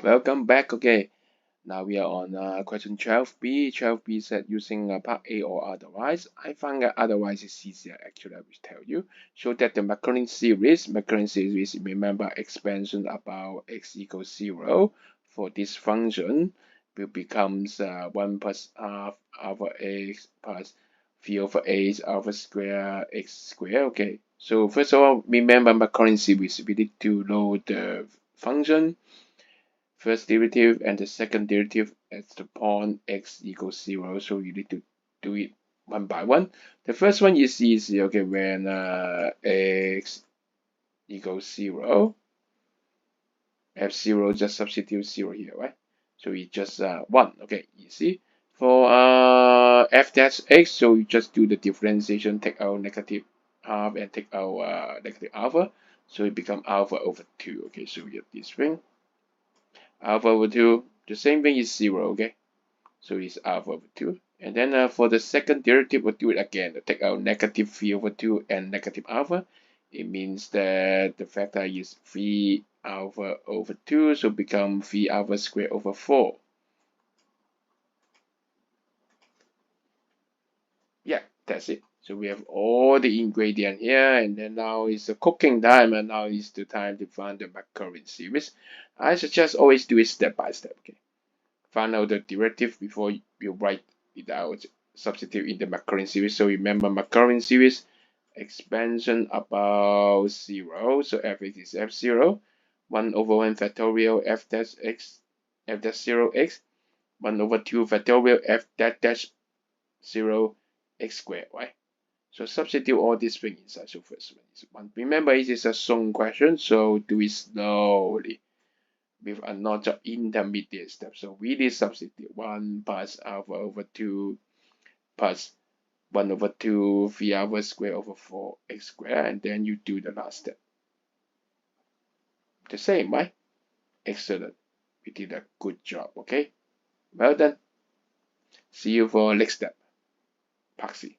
Welcome back. Okay, now we are on question 12b. 12b said using part A or otherwise. I find that otherwise is easier. Actually, I will tell you. Show that the Maclaurin series, remember expansion about x equals 0 for this function will becomes 1 plus half alpha x plus v over a alpha square x square. Okay, so first of all, remember Maclaurin series. We need to know the function first derivative and the second derivative at the point x equals 0. So you need to do it one by one. The first one is easy, okay, when x equals 0, f0 just substitute 0 here, right? So it's just 1, okay, easy. For f dash x, so you just do the differentiation, take out negative half and take out negative alpha. So it become alpha over 2, okay, so we get this thing. Alpha over 2, the same thing is 0, okay? So it's alpha over 2. And then for the second derivative, we'll do it again. We'll take out negative 3 over 2 and negative alpha. It means that the factor is 3 alpha over 2, so become 3 alpha squared over 4. Yeah, that's it. So we have all the ingredient here, and then now is the cooking time, and now is the time to find the Maclaurin series. I suggest always do it step by step, okay? Find out the derivative before you write it out. Substitute in the Maclaurin series. So remember Maclaurin series expansion about 0. So f is f0. 1 over 1 factorial f dash x f dash 0 x 1 over 2 factorial f dash dash 0 x squared, right? So substitute all these things inside. So first one is 1. Remember it is a song question, so do it slowly with a lot of intermediate steps. So we did substitute 1 plus alpha over 2 plus 1 over 2 v alpha square over 4 x squared, and then you do the last step. The same, right? Excellent. We did a good job, okay? Well done. See you for next step. Paxi.